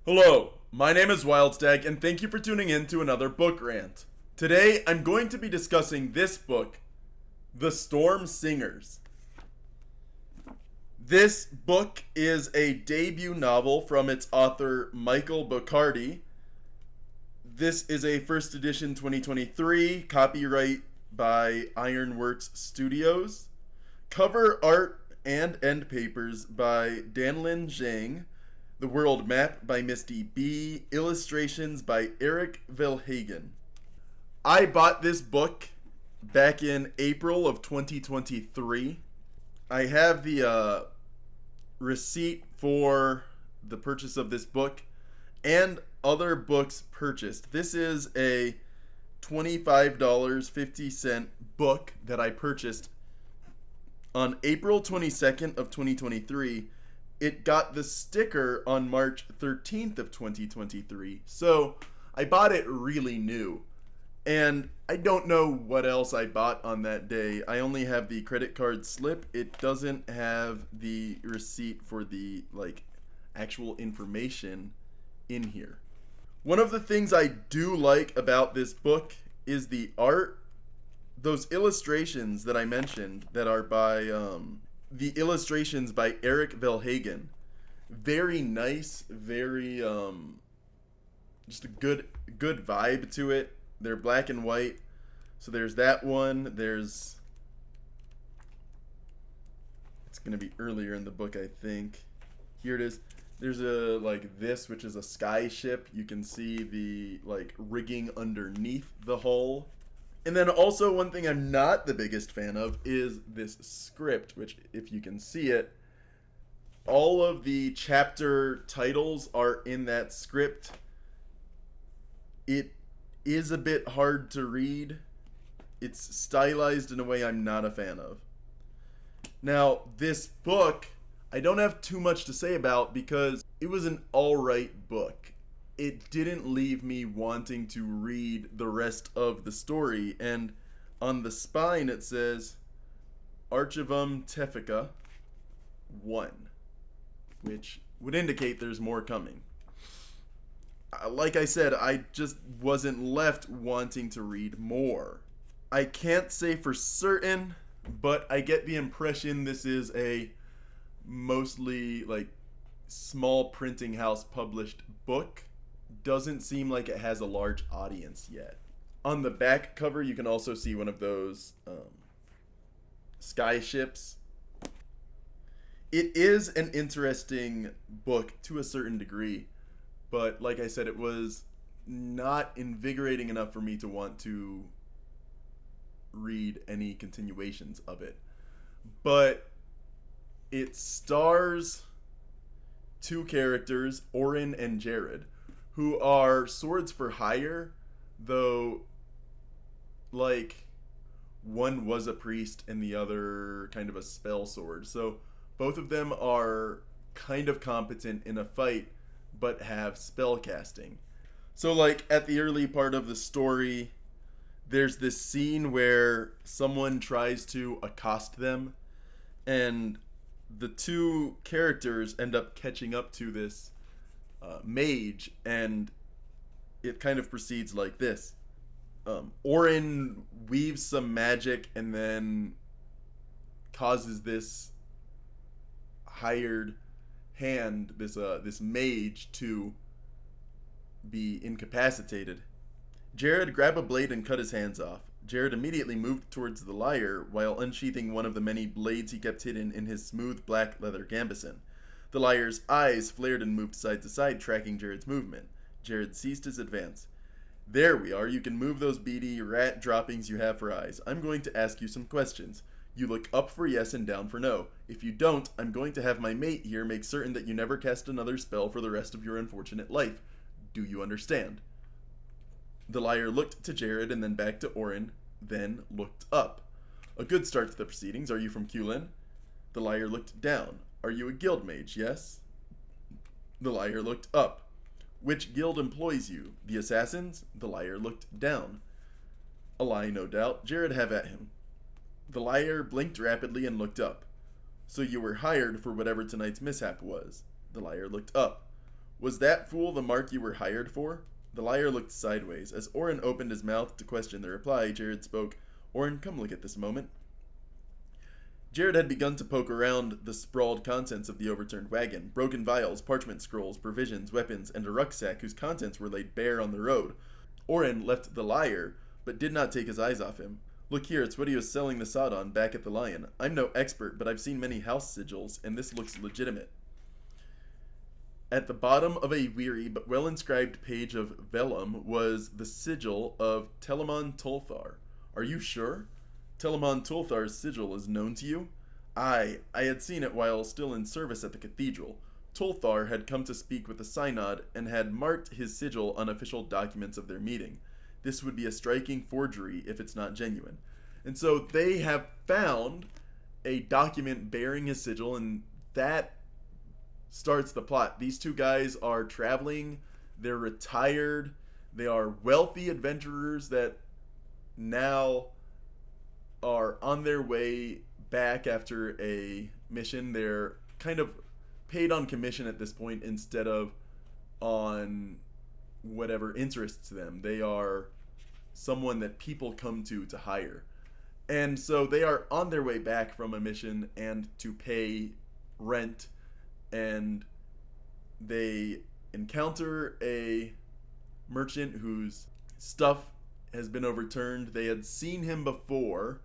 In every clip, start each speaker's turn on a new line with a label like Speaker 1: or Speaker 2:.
Speaker 1: Hello, my name is Wildstag, and thank you for tuning in to another book rant. Today, I'm going to be discussing this book, The Storm Singers. This book is a debut novel from its author, Michael Bacardi. This is a first edition 2023, copyright by Ironworks Studios. Cover art and end papers by Danlin Zhang. The World Map by Misty B. Illustrations by Eric Velhagen. I bought this book back in April of 2023. I have the receipt for the purchase of this book and other books purchased. This is a $25.50 book that I purchased on April 22nd of 2023. It got the sticker on March 13th of 2023. So I bought it really new. And I don't know what else I bought on that day. I only have the credit card slip. It doesn't have the receipt for the actual information in here. One of the things I do like about this book is the art. Those illustrations that I mentioned that are by the illustrations by Eric Velhagen. Very nice, very just a good vibe to it. They're black and white. So there's that one. It's going to be earlier in the book, I think. Here it is. There's a this, which is a sky ship. You can see the rigging underneath the hull. And then also one thing I'm not the biggest fan of is this script, which if you can see it, all of the chapter titles are in that script. It is a bit hard to read. It's stylized in a way I'm not a fan of. Now, this book, I don't have too much to say about because it was an alright book. It didn't leave me wanting to read the rest of the story. And on the spine it says Archivum Tefika 1, which would indicate there's more coming. Like I said, I just wasn't left wanting to read more. I can't say for certain, but I get the impression this is a mostly small printing house published book. Doesn't seem like it has a large audience yet. On the back cover, you can also see one of those sky ships. It is an interesting book to a certain degree, but like I said, it was not invigorating enough for me to want to read any continuations of it. But it stars two characters, Orin and Jared, who are swords for hire, though one was a priest and the other kind of a spell sword. So both of them are kind of competent in a fight, but have spell casting. So at the early part of the story, there's this scene where someone tries to accost them, and the two characters end up catching up to this mage, and it kind of proceeds like this. Orin weaves some magic and then causes this hired hand, this mage, to be incapacitated. Jared grabbed a blade and cut his hands off. Jared immediately moved towards the liar while unsheathing one of the many blades he kept hidden in his smooth black leather gambeson. The liar's eyes flared and moved side to side, tracking Jared's movement. Jared ceased his advance. There we are. You can move those beady rat droppings you have for eyes. I'm going to ask you some questions. You look up for yes and down for no. If you don't, I'm going to have my mate here make certain that you never cast another spell for the rest of your unfortunate life. Do you understand? The liar looked to Jared and then back to Orin, then looked up. A good start to the proceedings. Are you from Kulin? The liar looked down. Are you a guild mage, yes? The liar looked up. Which guild employs you? The assassins? The liar looked down. A lie, no doubt. Jared, have at him. The liar blinked rapidly and looked up. So you were hired for whatever tonight's mishap was. The liar looked up. Was that fool the mark you were hired for? The liar looked sideways. As Orin opened his mouth to question the reply, Jared spoke. Orin, come look at this moment. Jared had begun to poke around the sprawled contents of the overturned wagon. Broken vials, parchment scrolls, provisions, weapons, and a rucksack whose contents were laid bare on the road. Orin left the liar, but did not take his eyes off him. Look here, it's what he was selling the sod on back at the Lion. I'm no expert, but I've seen many house sigils, and this looks legitimate. At the bottom of a weary but well-inscribed page of vellum was the sigil of Telamon Tolthar. Are you sure? Telamon Tolthar's sigil is known to you? Aye, I had seen it while still in service at the cathedral. Tolthar had come to speak with the synod and had marked his sigil on official documents of their meeting. This would be a striking forgery if it's not genuine. And so they have found a document bearing his sigil, and that starts the plot. These two guys are traveling, they're retired, they are wealthy adventurers that now are on their way back after a mission. They're kind of paid on commission at this point instead of on whatever interests them. They are someone that people come to hire. And so they are on their way back from a mission and to pay rent, and they encounter a merchant whose stuff has been overturned. They had seen him before,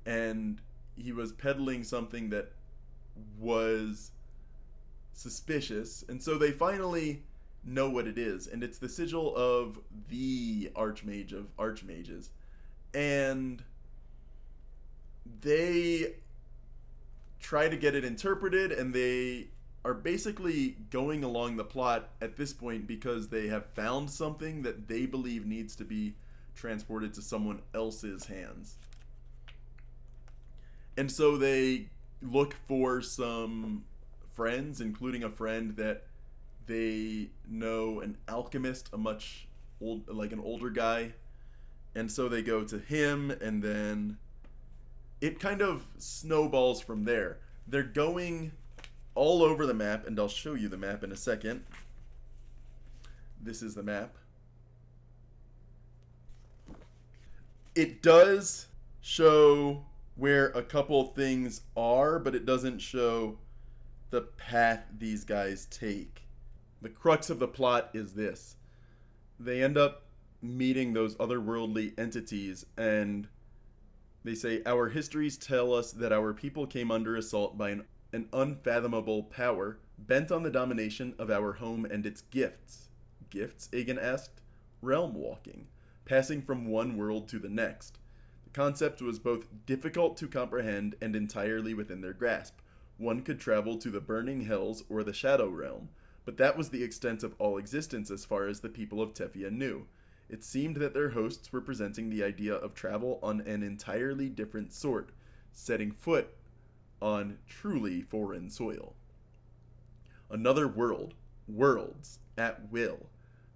Speaker 1: and he was peddling something that was suspicious, and so they finally know what it is, and it's the sigil of the Archmage of Archmages. And they try to get it interpreted, and they are basically going along the plot at this point because they have found something that they believe needs to be transported to someone else's hands. And so they look for some friends, including a friend that they know, an alchemist, an older guy. And so they go to him, and then it kind of snowballs from there. They're going all over the map, and I'll show you the map in a second. This is the map. It does show where a couple things are, but it doesn't show the path these guys take. The crux of the plot is this. They end up meeting those otherworldly entities, and they say, our histories tell us that our people came under assault by an unfathomable power bent on the domination of our home and its gifts. Gifts? Agan asked. Realm walking, passing from one world to the next. The concept was both difficult to comprehend and entirely within their grasp. One could travel to the burning hells or the shadow realm, but that was the extent of all existence as far as the people of Tefia knew. It seemed that their hosts were presenting the idea of travel on an entirely different sort, setting foot on truly foreign soil. Another world, worlds, at will.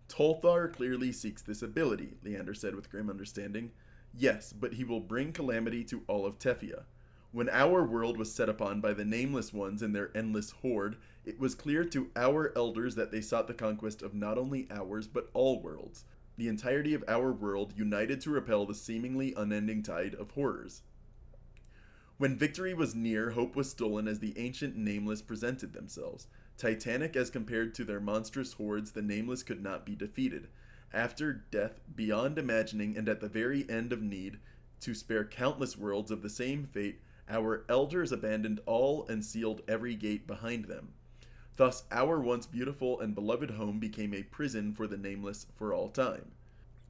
Speaker 1: Tolthar clearly seeks this ability, Leander said with grim understanding. Yes, but he will bring calamity to all of Tefia. When our world was set upon by the Nameless Ones and their endless horde, it was clear to our elders that they sought the conquest of not only ours, but all worlds. The entirety of our world united to repel the seemingly unending tide of horrors. When victory was near, hope was stolen as the ancient Nameless presented themselves. Titanic as compared to their monstrous hordes, the Nameless could not be defeated. After death, beyond imagining, and at the very end of need, to spare countless worlds of the same fate, our elders abandoned all and sealed every gate behind them. Thus, our once beautiful and beloved home became a prison for the Nameless for all time.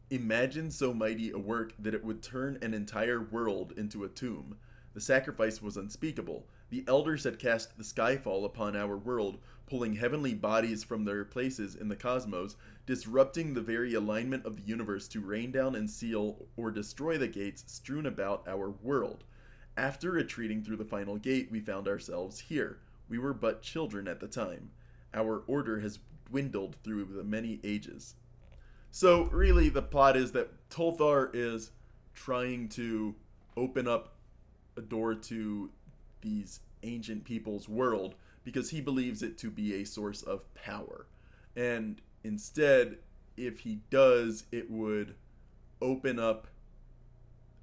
Speaker 1: Imagine so mighty a work that it would turn an entire world into a tomb. The sacrifice was unspeakable. The elders had cast the skyfall upon our world, pulling heavenly bodies from their places in the cosmos, disrupting the very alignment of the universe to rain down and seal or destroy the gates strewn about our world. After retreating through the final gate, we found ourselves here. We were but children at the time. Our order has dwindled through the many ages. So really the plot is that Tolthar is trying to open up a door to these ancient people's world because he believes it to be a source of power. And instead, if he does, it would open up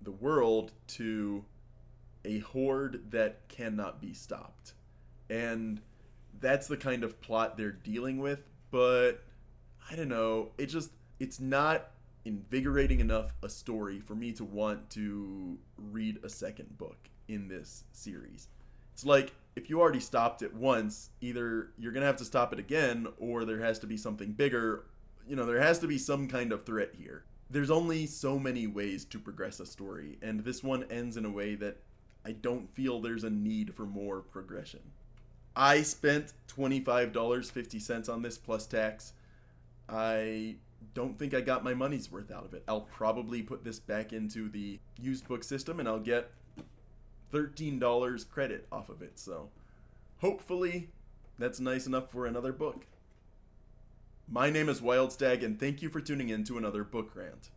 Speaker 1: the world to a horde that cannot be stopped. And that's the kind of plot they're dealing with, but I don't know, it's not invigorating enough a story for me to want to read a second book in this series. It's like if you already stopped it once, either you're going to have to stop it again or there has to be something bigger. There has to be some kind of threat here. There's only so many ways to progress a story, and this one ends in a way that I don't feel there's a need for more progression. I spent $25.50 on this plus tax. I don't think I got my money's worth out of it. I'll probably put this back into the used book system and I'll get $13 credit off of it. So hopefully that's nice enough for another book. My name is Wildstag, and thank you for tuning in to another book rant.